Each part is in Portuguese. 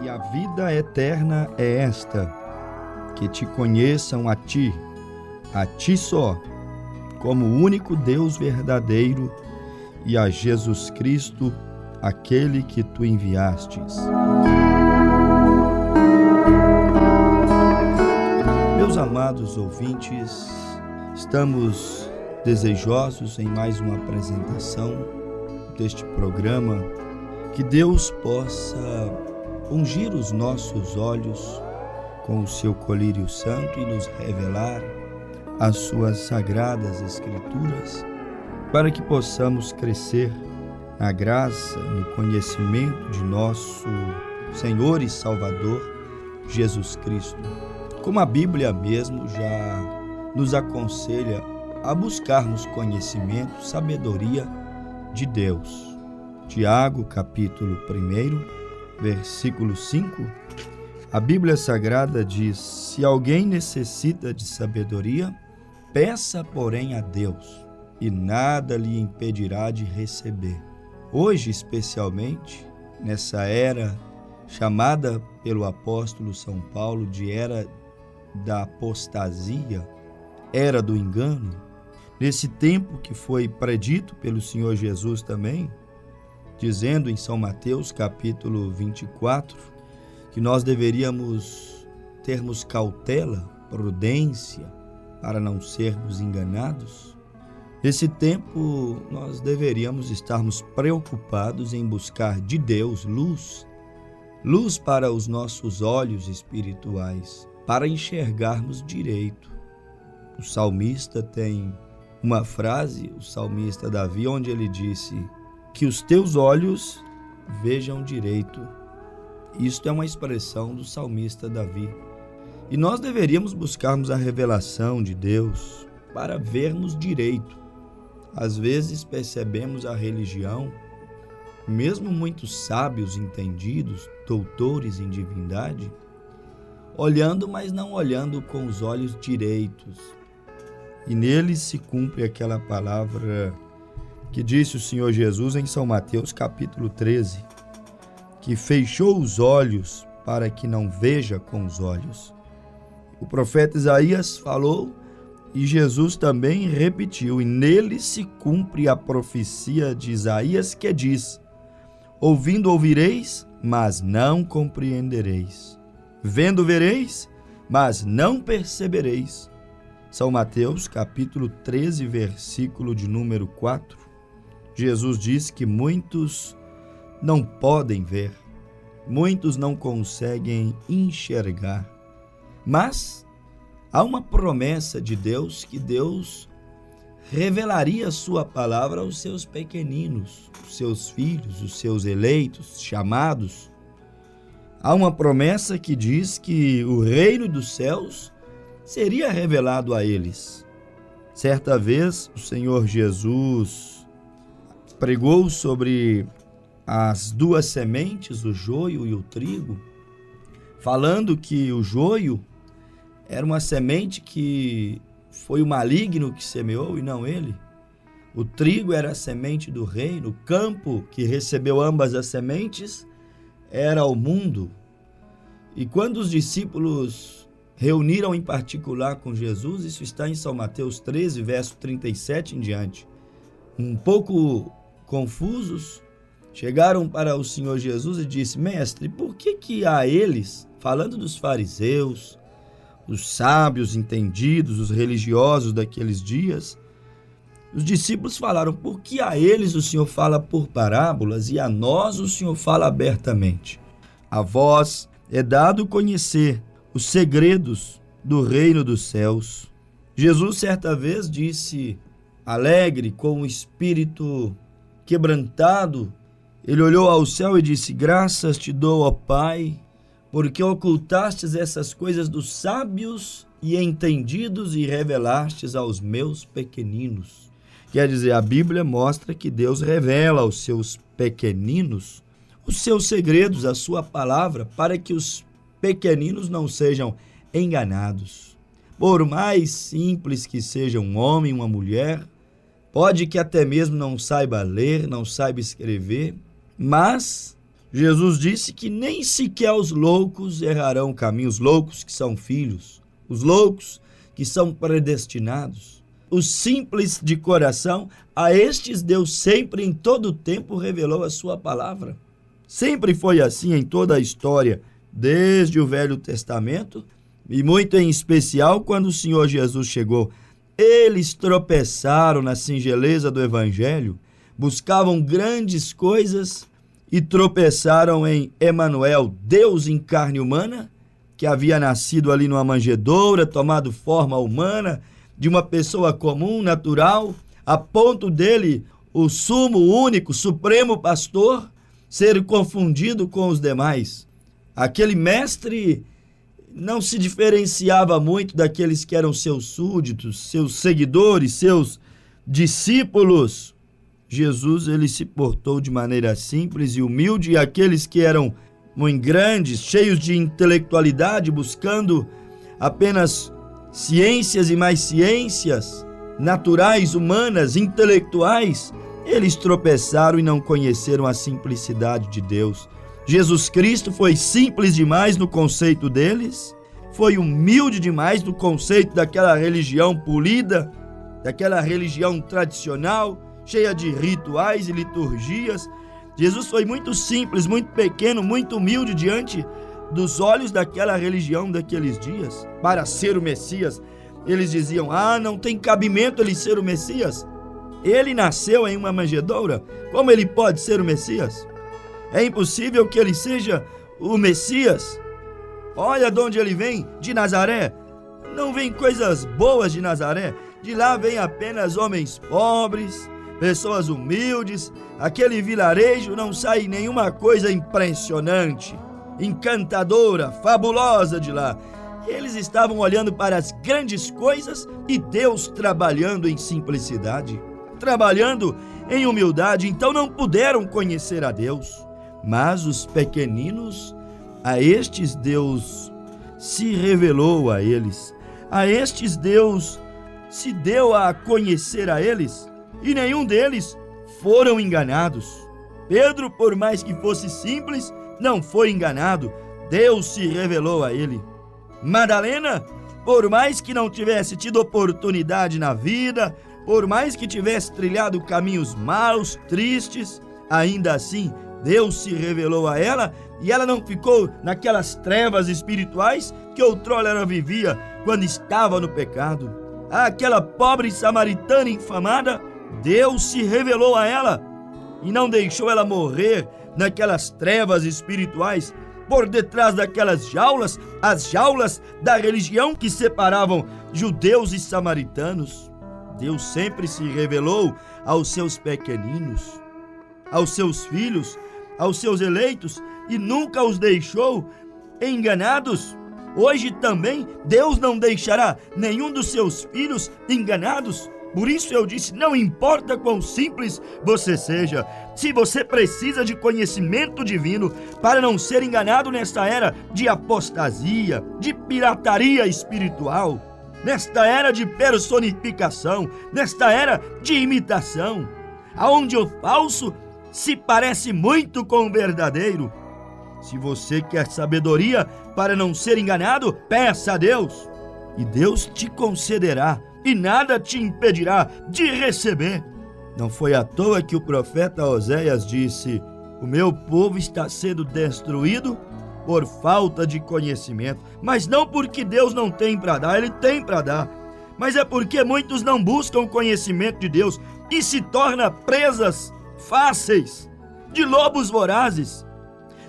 E a vida eterna é esta, que te conheçam a ti só, como o único Deus verdadeiro, e a Jesus Cristo, aquele que tu enviastes. Meus amados ouvintes, estamos desejosos em mais uma apresentação deste programa, que Deus possa ungir os nossos olhos com o seu colírio santo e nos revelar as suas sagradas escrituras, para que possamos crescer na graça, no conhecimento de nosso Senhor e Salvador, Jesus Cristo. Como a Bíblia mesmo já nos aconselha a buscarmos conhecimento, sabedoria de Deus. Tiago, capítulo 1, versículo 5, a Bíblia Sagrada diz: se alguém necessita de sabedoria, peça, porém, a Deus, e nada lhe impedirá de receber. Hoje, especialmente, nessa era chamada pelo apóstolo São Paulo de era da apostasia, era do engano, nesse tempo que foi predito pelo Senhor Jesus também, dizendo em São Mateus, capítulo 24, que nós deveríamos termos cautela, prudência, para não sermos enganados. Nesse tempo, nós deveríamos estarmos preocupados em buscar de Deus luz para os nossos olhos espirituais, para enxergarmos direito. O salmista tem uma frase, o salmista Davi, onde ele disse: que os teus olhos vejam direito. Isto é uma expressão do salmista Davi. E nós deveríamos buscarmos a revelação de Deus para vermos direito. Às vezes percebemos a religião, mesmo muitos sábios entendidos, doutores em divindade, olhando, mas não olhando com os olhos direitos. E neles se cumpre aquela palavra que disse o Senhor Jesus em São Mateus capítulo 13, que fechou os olhos para que não veja com os olhos. O profeta Isaías falou e Jesus também repetiu, e nele se cumpre a profecia de Isaías que diz: ouvindo ouvireis, mas não compreendereis. Vendo vereis, mas não percebereis. São Mateus capítulo 13, versículo de número 4. Jesus diz que muitos não podem ver, muitos não conseguem enxergar, mas há uma promessa de Deus que Deus revelaria a sua palavra aos seus pequeninos, os seus filhos, os seus eleitos, chamados. Há uma promessa que diz que o reino dos céus seria revelado a eles. Certa vez o Senhor Jesus pregou sobre as duas sementes, o joio e o trigo, falando que o joio era uma semente que foi o maligno que semeou e não ele. O trigo era a semente do reino, o campo que recebeu ambas as sementes era o mundo. E quando os discípulos reuniram em particular com Jesus, isso está em São Mateus 13, verso 37 em diante, um pouco confusos, chegaram para o Senhor Jesus e disse: mestre, por que a eles, falando dos fariseus, os sábios entendidos, os religiosos daqueles dias, os discípulos falaram: por que a eles o Senhor fala por parábolas e a nós o Senhor fala abertamente? A vós é dado conhecer os segredos do reino dos céus. Jesus certa vez disse, alegre, com o espírito quebrantado, ele olhou ao céu e disse: graças te dou, ó Pai, porque ocultastes essas coisas dos sábios e entendidos e revelastes aos meus pequeninos. Quer dizer, a Bíblia mostra que Deus revela aos seus pequeninos os seus segredos, a sua palavra, para que os pequeninos não sejam enganados. Por mais simples que seja um homem, uma mulher, pode que até mesmo não saiba ler, não saiba escrever, mas Jesus disse que nem sequer os loucos errarão caminho, os loucos que são filhos, os loucos que são predestinados. Os simples de coração, a estes Deus sempre, em todo tempo, revelou a sua palavra. Sempre foi assim em toda a história, desde o Velho Testamento, e muito em especial quando o Senhor Jesus chegou. Eles tropeçaram na singeleza do Evangelho, buscavam grandes coisas e tropeçaram em Emanuel, Deus em carne humana, que havia nascido ali numa manjedoura, tomado forma humana, de uma pessoa comum, natural, a ponto dele, o sumo, único, supremo pastor, ser confundido com os demais. Aquele mestre não se diferenciava muito daqueles que eram seus súditos, seus seguidores, seus discípulos. Jesus, ele se portou de maneira simples e humilde, e aqueles que eram muito grandes, cheios de intelectualidade, buscando apenas ciências e mais ciências, naturais, humanas, intelectuais, eles tropeçaram e não conheceram a simplicidade de Deus. Jesus Cristo foi simples demais no conceito deles, foi humilde demais no conceito daquela religião polida, daquela religião tradicional, cheia de rituais e liturgias. Jesus foi muito simples, muito pequeno, muito humilde diante dos olhos daquela religião daqueles dias. Para ser o Messias, eles diziam: não tem cabimento ele ser o Messias. Ele nasceu em uma manjedoura, como ele pode ser o Messias? É impossível que ele seja o Messias. Olha de onde ele vem, de Nazaré. Não vem coisas boas de Nazaré. De lá vem apenas homens pobres, pessoas humildes. Aquele vilarejo não sai nenhuma coisa impressionante, encantadora, fabulosa de lá. Eles estavam olhando para as grandes coisas e Deus trabalhando em simplicidade, trabalhando em humildade. Então não puderam conhecer a Deus. Mas os pequeninos, a estes Deus se revelou a eles. A estes Deus se deu a conhecer a eles, e nenhum deles foram enganados. Pedro, por mais que fosse simples, não foi enganado. Deus se revelou a ele. Madalena, por mais que não tivesse tido oportunidade na vida, por mais que tivesse trilhado caminhos maus, tristes, ainda assim Deus se revelou a ela, e ela não ficou naquelas trevas espirituais que outrora ela vivia quando estava no pecado. Aquela pobre samaritana infamada, Deus se revelou a ela e não deixou ela morrer naquelas trevas espirituais, por detrás daquelas jaulas, as jaulas da religião que separavam judeus e samaritanos. Deus sempre se revelou aos seus pequeninos, aos seus filhos, aos seus eleitos, e nunca os deixou enganados. Hoje também Deus não deixará nenhum dos seus filhos enganados. Por isso eu disse, não importa quão simples você seja, se você precisa de conhecimento divino para não ser enganado nesta era de apostasia, de pirataria espiritual, nesta era de personificação, nesta era de imitação, aonde o falso se parece muito com o verdadeiro. Se você quer sabedoria para não ser enganado, peça a Deus, e Deus te concederá, e nada te impedirá de receber. Não foi à toa que o profeta Oséias disse: o meu povo está sendo destruído por falta de conhecimento. Mas não porque Deus não tem para dar, Ele tem para dar, mas é porque muitos não buscam o conhecimento de Deus e se tornam presas fáceis de lobos vorazes,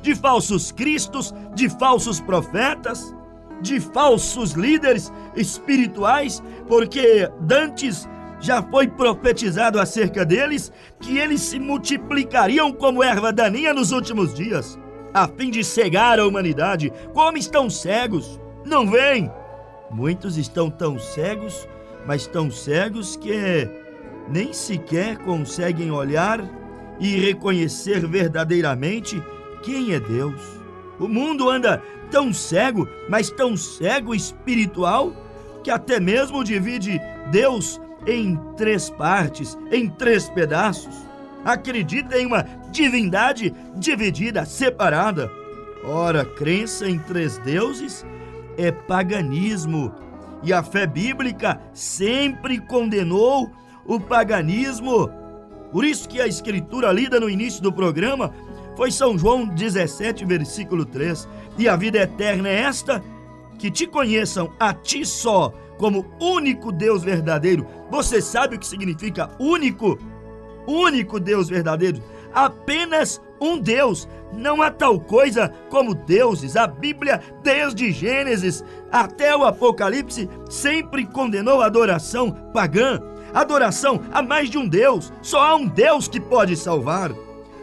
de falsos cristos, de falsos profetas, de falsos líderes espirituais, porque dantes já foi profetizado acerca deles que eles se multiplicariam como erva daninha nos últimos dias, a fim de cegar a humanidade. Como estão cegos, não veem? Muitos estão tão cegos, mas tão cegos que nem sequer conseguem olhar e reconhecer verdadeiramente quem é Deus. O mundo anda tão cego, mas tão cego espiritual, que até mesmo divide Deus em 3 partes, em 3 pedaços. acredita em uma divindade dividida, separada. Ora, crença em 3 deuses é paganismo, e a fé bíblica sempre condenou o paganismo. Por isso que a escritura lida no início do programa foi São João 17, versículo 3. E a vida eterna é esta, que te conheçam a ti só, como único Deus verdadeiro. Você sabe o que significa único? Único Deus verdadeiro. Apenas um Deus. Não há tal coisa como deuses. A Bíblia, desde Gênesis até o Apocalipse, sempre condenou a adoração pagã, adoração a mais de um Deus. Só há um Deus que pode salvar.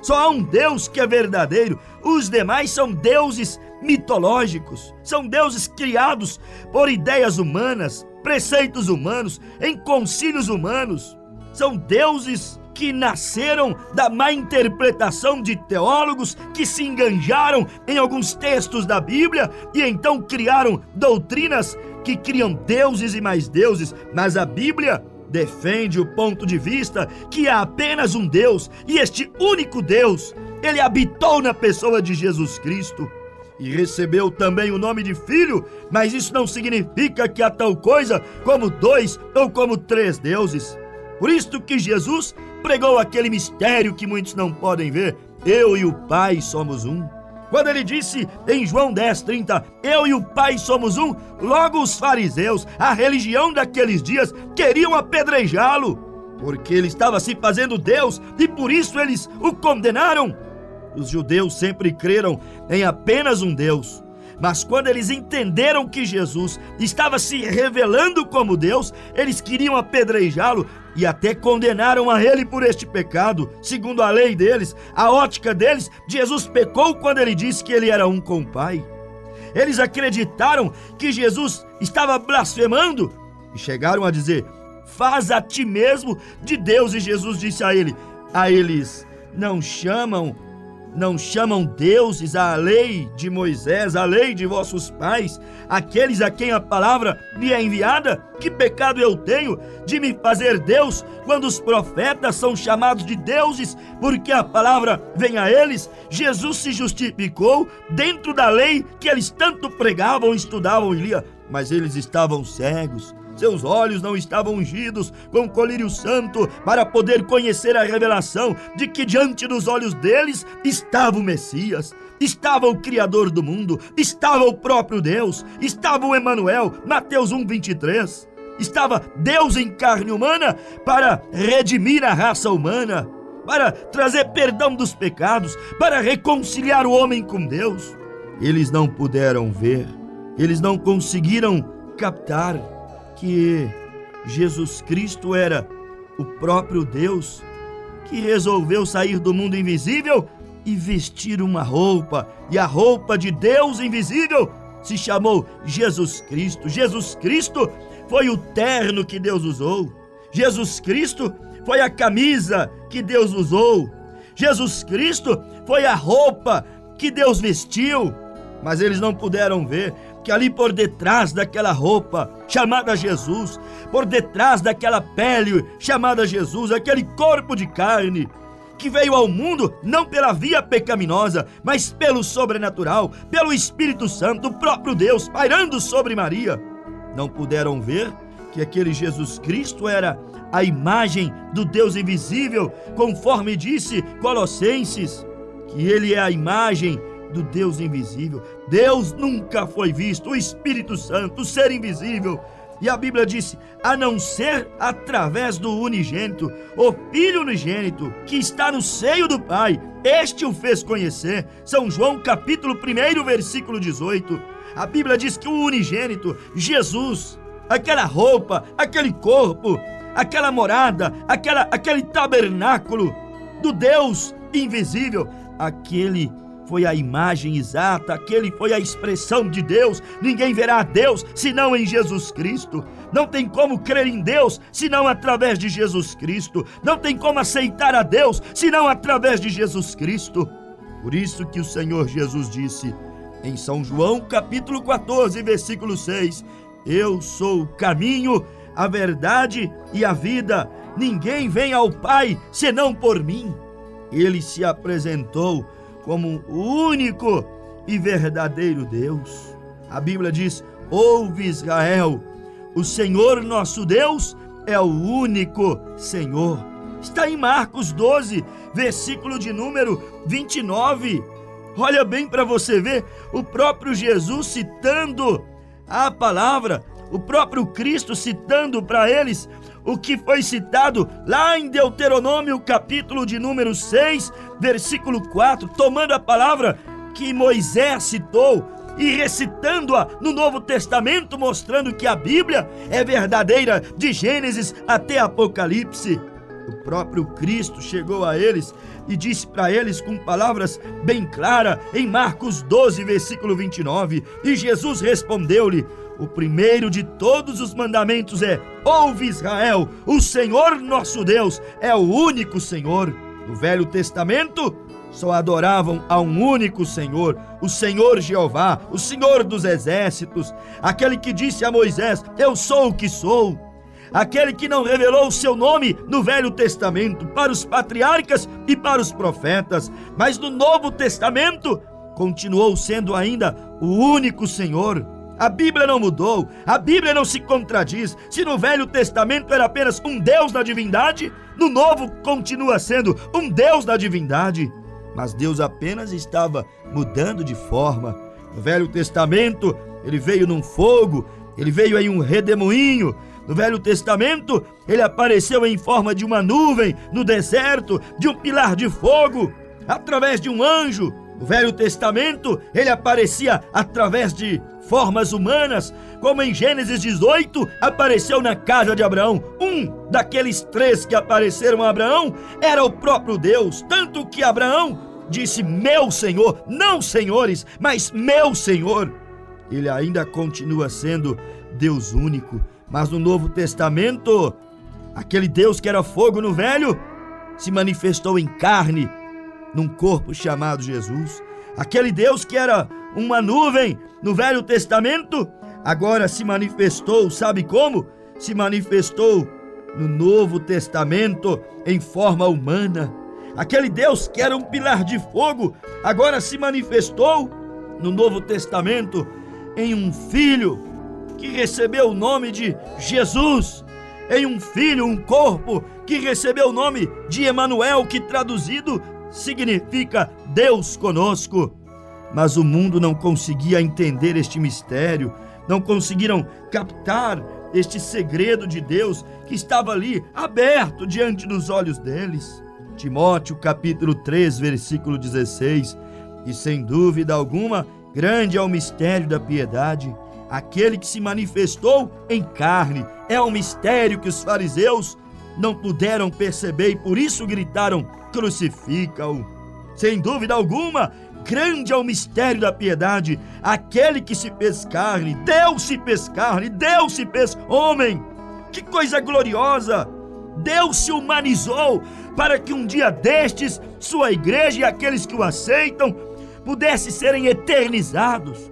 Só há um Deus que é verdadeiro. Os demais são deuses mitológicos, são deuses criados por ideias humanas, preceitos humanos, em concílios humanos. São deuses que nasceram da má interpretação de teólogos que se enganjaram em alguns textos da Bíblia e então criaram doutrinas que criam deuses e mais deuses. Mas a Bíblia defende o ponto de vista que há apenas um Deus, e este único Deus, ele habitou na pessoa de Jesus Cristo e recebeu também o nome de Filho, mas isso não significa que há tal coisa como 2 ou como 3 deuses. Por isso que Jesus pregou aquele mistério que muitos não podem ver: eu e o Pai somos um. Quando ele disse em João 10:30, eu e o Pai somos um, logo os fariseus, a religião daqueles dias, queriam apedrejá-lo, porque ele estava se fazendo Deus e por isso eles o condenaram. Os judeus sempre creram em apenas um Deus, mas quando eles entenderam que Jesus estava se revelando como Deus, eles queriam apedrejá-lo e até condenaram a ele por este pecado. Segundo a lei deles, a ótica deles, Jesus pecou quando ele disse que ele era um com o Pai. Eles acreditaram que Jesus estava blasfemando e chegaram a dizer: faz a ti mesmo de Deus. E Jesus disse a eles: não chamam deuses a lei de Moisés, a lei de vossos pais, aqueles a quem a palavra me é enviada? Que pecado eu tenho de me fazer Deus, quando os profetas são chamados de deuses, porque a palavra vem a eles? Jesus se justificou dentro da lei que eles tanto pregavam, estudavam e liam, mas eles estavam cegos. Seus olhos não estavam ungidos com colírio santo para poder conhecer a revelação de que diante dos olhos deles estava o Messias, estava o Criador do mundo, estava o próprio Deus, estava o Emanuel, Mateus 1:23. Estava Deus em carne humana para redimir a raça humana, para trazer perdão dos pecados, para reconciliar o homem com Deus. Eles não puderam ver, eles não conseguiram captar que Jesus Cristo era o próprio Deus que resolveu sair do mundo invisível e vestir uma roupa, e a roupa de Deus invisível se chamou Jesus Cristo. Jesus Cristo foi o terno que Deus usou. Jesus Cristo foi a camisa que Deus usou. Jesus Cristo foi a roupa que Deus vestiu. Mas eles não puderam ver que ali por detrás daquela roupa chamada Jesus, por detrás daquela pele chamada Jesus, aquele corpo de carne que veio ao mundo não pela via pecaminosa, mas pelo sobrenatural, pelo Espírito Santo, o próprio Deus pairando sobre Maria, não puderam ver que aquele Jesus Cristo era a imagem do Deus invisível, conforme disse Colossenses, que ele é a imagem do Deus invisível. Deus nunca foi visto, o Espírito Santo, o ser invisível. E a Bíblia disse: a não ser através do unigênito, o Filho unigênito, que está no seio do Pai, este o fez conhecer. São João capítulo 1, versículo 18. A Bíblia diz que o unigênito, Jesus, aquela roupa, aquele corpo, aquela morada, aquele tabernáculo do Deus invisível, aquele foi a imagem exata, aquele foi a expressão de Deus. Ninguém verá a Deus senão em Jesus Cristo. Não tem como crer em Deus senão através de Jesus Cristo. Não tem como aceitar a Deus senão através de Jesus Cristo. Por isso que o Senhor Jesus disse em São João capítulo 14, versículo 6: eu sou o caminho, a verdade e a vida. Ninguém vem ao Pai senão por mim. Ele se apresentou como o único e verdadeiro Deus. A Bíblia diz: ouve Israel, o Senhor nosso Deus é o único Senhor. Está em Marcos 12, versículo de número 29. Olha bem para você ver, o próprio Jesus citando a palavra, o próprio Cristo citando para eles o que foi citado lá em Deuteronômio, capítulo de número 6, versículo 4, tomando a palavra que Moisés citou e recitando-a no Novo Testamento, mostrando que a Bíblia é verdadeira de Gênesis até Apocalipse. O próprio Cristo chegou a eles e disse para eles com palavras bem claras em Marcos 12, versículo 29, e Jesus respondeu-lhe: o primeiro de todos os mandamentos é: ouve Israel, o Senhor nosso Deus é o único Senhor. No Velho Testamento só adoravam a um único Senhor, o Senhor Jeová, o Senhor dos exércitos, aquele que disse a Moisés: eu sou o que sou. Aquele que não revelou o seu nome no Velho Testamento para os patriarcas e para os profetas, mas no Novo Testamento continuou sendo ainda o único Senhor. A Bíblia não mudou, a Bíblia não se contradiz. Se no Velho Testamento era apenas um Deus da divindade, no Novo continua sendo um Deus da divindade. Mas Deus apenas estava mudando de forma. No Velho Testamento, ele veio num fogo, ele veio em um redemoinho. No Velho Testamento, ele apareceu em forma de uma nuvem no deserto, de um pilar de fogo, através de um anjo. No Velho Testamento, ele aparecia através de formas humanas, como em Gênesis 18, apareceu na casa de Abraão. Um daqueles três que apareceram a Abraão era o próprio Deus, tanto que Abraão disse: meu Senhor, não senhores, mas meu Senhor. Ele ainda continua sendo Deus único. Mas no Novo Testamento, aquele Deus que era fogo no Velho, se manifestou em carne, num corpo chamado Jesus. Aquele Deus que era uma nuvem no Velho Testamento, agora se manifestou, sabe como? Se manifestou no Novo Testamento em forma humana. Aquele Deus que era um pilar de fogo, agora se manifestou no Novo Testamento em um filho que recebeu o nome de Jesus, em um filho, um corpo que recebeu o nome de Emanuel, que traduzido significa Deus conosco. Mas o mundo não conseguia entender este mistério, não conseguiram captar este segredo de Deus que estava ali aberto diante dos olhos deles. Timóteo capítulo 3, versículo 16: e sem dúvida alguma, grande é o mistério da piedade. Aquele que se manifestou em carne é um mistério que os fariseus não puderam perceber e por isso gritaram: crucifica-o. Sem dúvida alguma, grande é o mistério da piedade. Aquele que se fez carne, Deus se fez carne, Deus se fez homem. Que coisa gloriosa! Deus se humanizou para que um dia destes sua igreja e aqueles que o aceitam pudessem serem eternizados,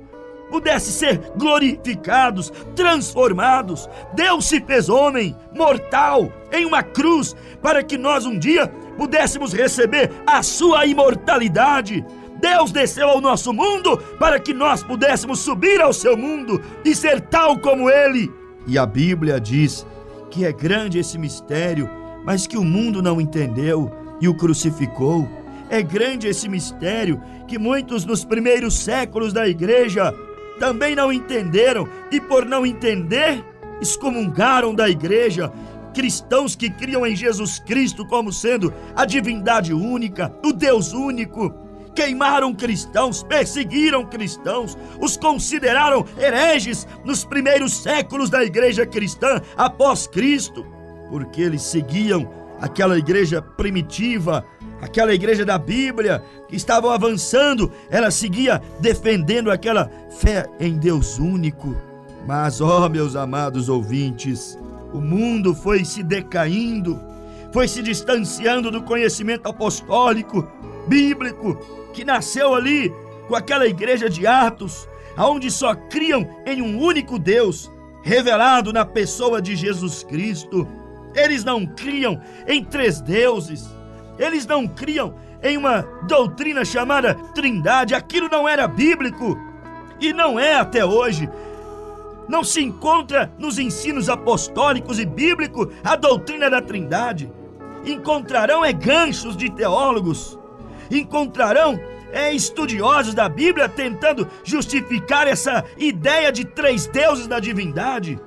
pudessem ser glorificados, transformados. Deus se fez homem, mortal, em uma cruz, para que nós um dia pudéssemos receber a sua imortalidade. Deus desceu ao nosso mundo para que nós pudéssemos subir ao seu mundo e ser tal como Ele. E a Bíblia diz que é grande esse mistério, mas que o mundo não entendeu e o crucificou. É grande esse mistério que muitos nos primeiros séculos da igreja também não entenderam e por não entender, excomungaram da igreja. Cristãos que criam em Jesus Cristo como sendo a divindade única, o Deus único. Queimaram cristãos, perseguiram cristãos, os consideraram hereges nos primeiros séculos da igreja cristã após Cristo, porque eles seguiam aquela igreja primitiva, aquela igreja da Bíblia que estavam avançando. Ela seguia defendendo aquela fé em Deus único. Mas, meus amados ouvintes, o mundo foi se decaindo, foi se distanciando do conhecimento apostólico, bíblico, que nasceu ali com aquela igreja de Atos, onde só criam em um único Deus, revelado na pessoa de Jesus Cristo. Eles não criam em três deuses, Eles não criam em uma doutrina chamada Trindade. Aquilo não era bíblico e não é até hoje. Não se encontra nos ensinos apostólicos e bíblicos a doutrina da Trindade. Encontrarão ganchos de teólogos, encontrarão estudiosos da Bíblia tentando justificar essa ideia de 3 deuses da divindade.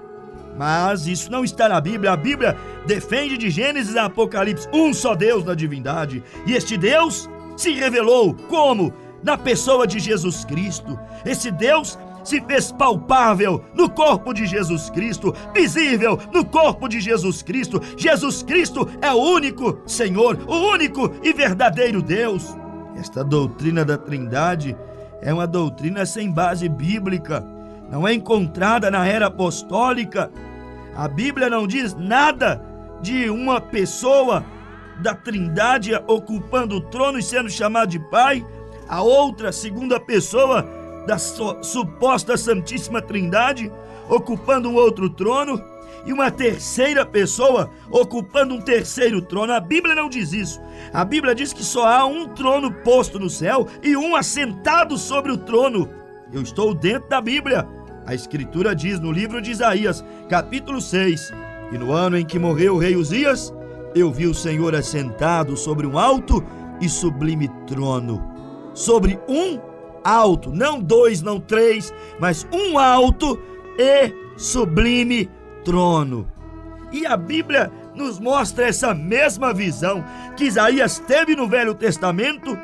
Mas isso não está na Bíblia. A Bíblia defende de Gênesis a Apocalipse um só Deus na divindade. E este Deus se revelou como? Na pessoa de Jesus Cristo. Esse Deus se fez palpável no corpo de Jesus Cristo, visível no corpo de Jesus Cristo. Jesus Cristo é o único Senhor, o único e verdadeiro Deus. Esta doutrina da Trindade é uma doutrina sem base bíblica, não é encontrada na era apostólica. A Bíblia não diz nada de uma pessoa da Trindade ocupando o trono e sendo chamado de Pai, a outra segunda pessoa da suposta Santíssima Trindade ocupando um outro trono e uma terceira pessoa ocupando um terceiro trono. A Bíblia não diz isso. A Bíblia diz que só há um trono posto no céu e um assentado sobre o trono. Eu estou dentro da Bíblia. A Escritura diz no livro de Isaías, capítulo 6, e no ano em que morreu o rei Uzias, eu vi o Senhor assentado sobre um alto e sublime trono. Sobre um alto, não 2, não 3, mas um alto e sublime trono. E a Bíblia nos mostra essa mesma visão que Isaías teve no Velho Testamento,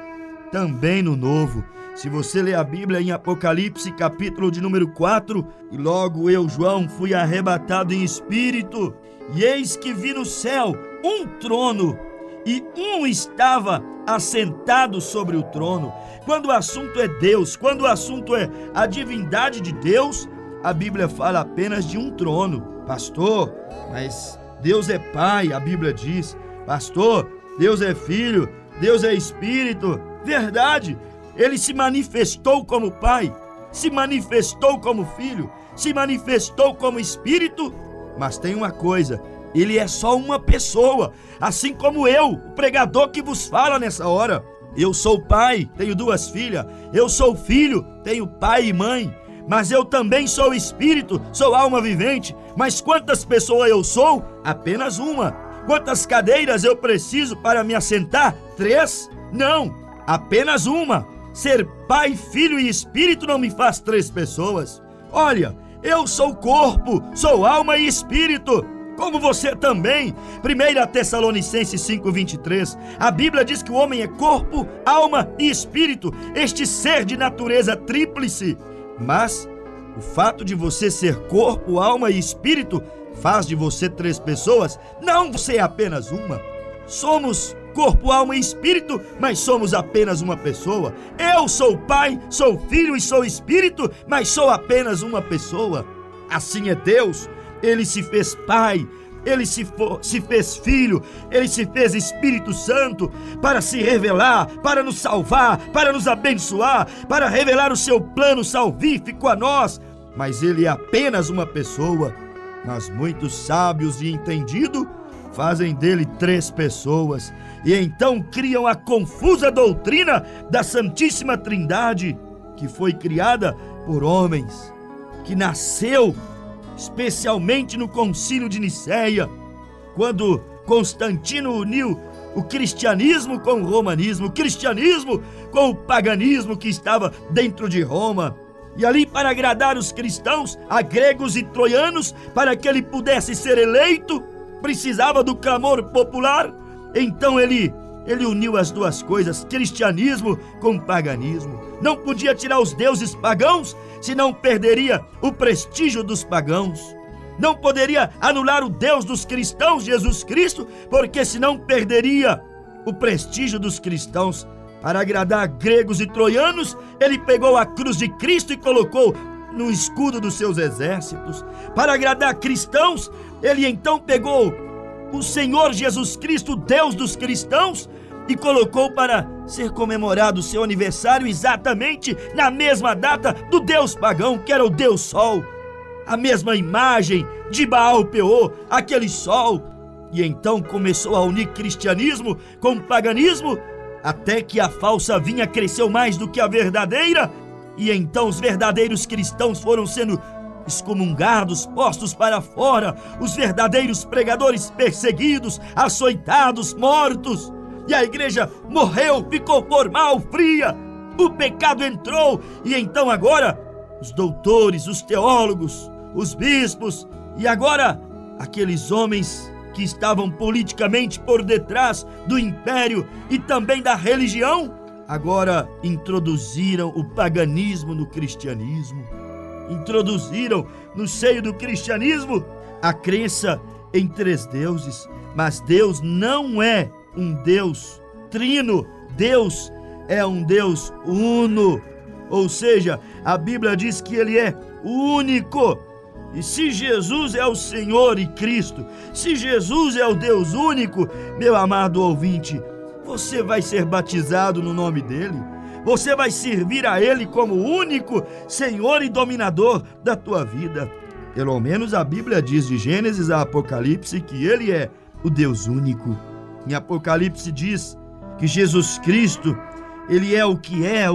também no Novo. Se você ler a Bíblia em Apocalipse, capítulo de número 4, e logo eu, João, fui arrebatado em espírito, e eis que vi no céu um trono, e um estava assentado sobre o trono. Quando o assunto é Deus, quando o assunto é a divindade de Deus, a Bíblia fala apenas de um trono. Pastor, mas Deus é Pai, a Bíblia diz. Pastor, Deus é Filho, Deus é Espírito. Verdade, Ele se manifestou como Pai, se manifestou como Filho, se manifestou como Espírito. Mas tem uma coisa, Ele é só uma pessoa, assim como eu, o pregador que vos fala nessa hora. Eu sou pai, tenho 2 filhas. Eu sou filho, tenho pai e mãe. Mas eu também sou espírito, sou alma vivente. Mas quantas pessoas eu sou? Apenas uma. Quantas cadeiras eu preciso para me assentar? 3? Não, apenas uma. Ser pai, filho e espírito não me faz 3 pessoas. Olha, eu sou corpo, sou alma e espírito, como você também. 1 Tessalonicenses 5:23, a Bíblia diz que o homem é corpo, alma e espírito, este ser de natureza tríplice. Mas o fato de você ser corpo, alma e espírito faz de você 3 pessoas? Não, você é apenas uma. Somos corpo, alma e espírito, mas somos apenas uma pessoa. Eu sou pai, sou filho e sou espírito, mas sou apenas uma pessoa. Assim é Deus. Ele se fez Pai, Ele se fez Filho, Ele se fez Espírito Santo para se revelar, para nos salvar, para nos abençoar, para revelar o seu plano salvífico a nós. Mas Ele é apenas uma pessoa. Mas muitos sábios e entendidos fazem dele 3 pessoas e então criam a confusa doutrina da Santíssima Trindade, que foi criada por homens, que nasceu especialmente no Concílio de Nicéia, quando Constantino uniu o cristianismo com o romanismo, o cristianismo com o paganismo que estava dentro de Roma. E ali, para agradar os cristãos, a gregos e troianos, para que ele pudesse ser eleito, precisava do clamor popular. Então ele uniu as 2 coisas, cristianismo com paganismo. Não podia tirar os deuses pagãos, senão perderia o prestígio dos pagãos. Não poderia anular o Deus dos cristãos, Jesus Cristo, porque senão perderia o prestígio dos cristãos. Para agradar gregos e troianos, ele pegou a cruz de Cristo e colocou no escudo dos seus exércitos. Para agradar cristãos, ele então pegou o Senhor Jesus Cristo, Deus dos cristãos, e colocou para ser comemorado o seu aniversário exatamente na mesma data do Deus pagão, que era o Deus Sol. A mesma imagem de Baal Peor, aquele sol E então começou a unir cristianismo com paganismo, até que a falsa vinha cresceu mais do que a verdadeira, e então os verdadeiros cristãos foram sendo excomungados, postos para fora, os verdadeiros pregadores perseguidos, açoitados, mortos, e a igreja morreu, ficou formal, fria, o pecado entrou, e então agora os doutores, os teólogos, os bispos, e agora aqueles homens que estavam politicamente por detrás do império e também da religião, agora introduziram o paganismo no cristianismo. Introduziram no seio do cristianismo a crença em 3 deuses. Mas Deus não é um Deus trino, Deus é um Deus uno. Ou seja, a Bíblia diz que Ele é único. E se Jesus é o Senhor e Cristo, se Jesus é o Deus único, meu amado ouvinte, você vai ser batizado no nome dEle, você vai servir a Ele como único Senhor e dominador da tua vida. Pelo menos a Bíblia diz de Gênesis a Apocalipse que Ele é o Deus único. Em Apocalipse diz que Jesus Cristo, Ele é, o que era,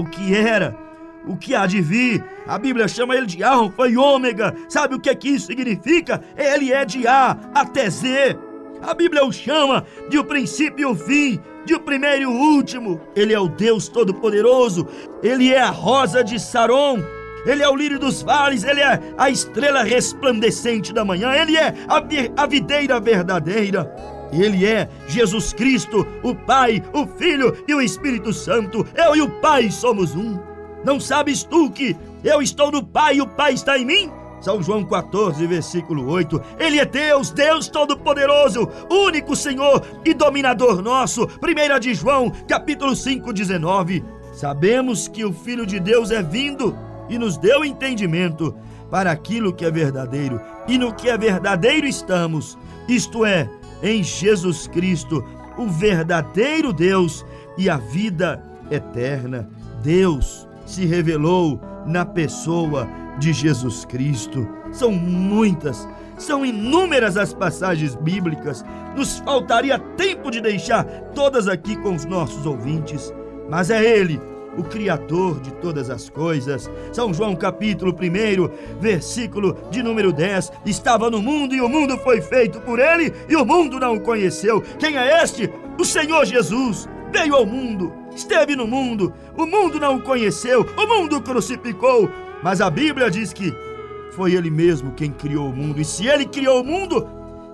o que há de vir. A Bíblia chama Ele de Alfa e Ômega. Sabe o que isso significa? Ele é de A até Z. A Bíblia o chama de o princípio e o fim, de o primeiro e o último. Ele é o Deus Todo-Poderoso. Ele é a rosa de Saron. Ele é o lírio dos vales. Ele é a estrela resplandecente da manhã. Ele é a videira verdadeira. Ele é Jesus Cristo, o Pai, o Filho e o Espírito Santo. Eu e o Pai somos um. Não sabes tu que eu estou no Pai e o Pai está em mim? São João 14, versículo 8. Ele é Deus, Deus Todo-Poderoso, único Senhor e dominador nosso. 1 de João, capítulo 5, 19. Sabemos que o Filho de Deus é vindo e nos deu entendimento para aquilo que é verdadeiro. E no que é verdadeiro estamos, isto é, em Jesus Cristo, o verdadeiro Deus e a vida eterna. Deus se revelou na pessoa de Jesus Cristo. São muitas, são inúmeras as passagens bíblicas. Nos faltaria tempo de deixar todas aqui com os nossos ouvintes, mas é Ele, o Criador de todas as coisas. São João capítulo 1, versículo de número 10. Estava no mundo e o mundo foi feito por Ele e o mundo não o conheceu. Quem é este? O Senhor Jesus. Veio ao mundo, esteve no mundo, o mundo não o conheceu, o mundo o crucificou, mas a Bíblia diz que foi Ele mesmo quem criou o mundo, e se Ele criou o mundo,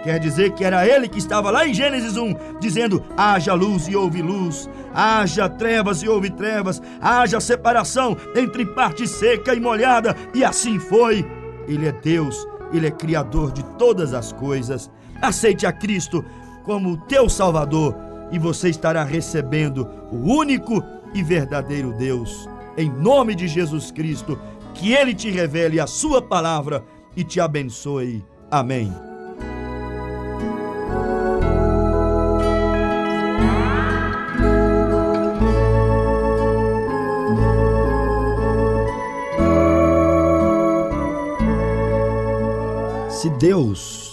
quer dizer que era Ele que estava lá em Gênesis 1, dizendo: haja luz e houve luz, haja trevas e houve trevas, haja separação entre parte seca e molhada, e assim foi. Ele é Deus, Ele é Criador de todas as coisas. Aceite a Cristo como teu Salvador, e você estará recebendo o único e verdadeiro Deus. Em nome de Jesus Cristo, que Ele te revele a sua palavra e te abençoe. Amém. Se Deus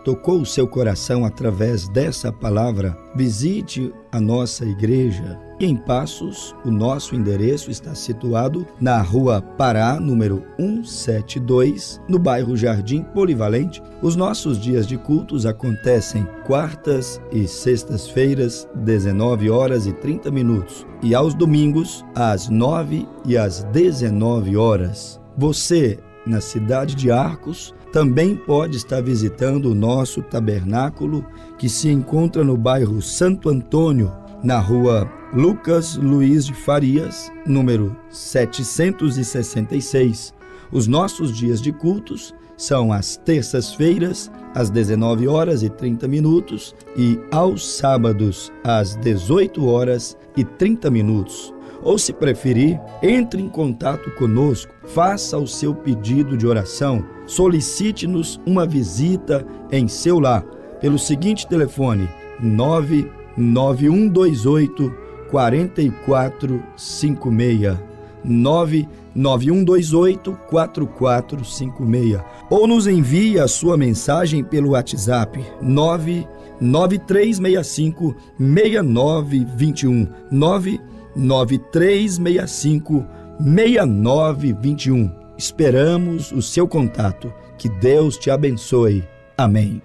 tocou o seu coração através dessa palavra, visite a nossa igreja. Em Passos, o nosso endereço está situado na Rua Pará, número 172, no bairro Jardim Polivalente. Os nossos dias de cultos acontecem quartas e sextas-feiras, 19h30, e aos domingos, às 9h e às 19h. Você, na cidade de Arcos, também pode estar visitando o nosso tabernáculo, que se encontra no bairro Santo Antônio, na rua Lucas Luiz de Farias, número 766. Os nossos dias de cultos são às terças-feiras, às 19h30, e aos sábados, às 18h30. Ou, se preferir, entre em contato conosco, faça o seu pedido de oração, solicite-nos uma visita em seu lar, pelo seguinte telefone: 99128 4456, 99128 4456, ou nos envie a sua mensagem pelo WhatsApp 99128 9365-6921. 99365-6921. Esperamos o seu contato. Que Deus te abençoe. Amém.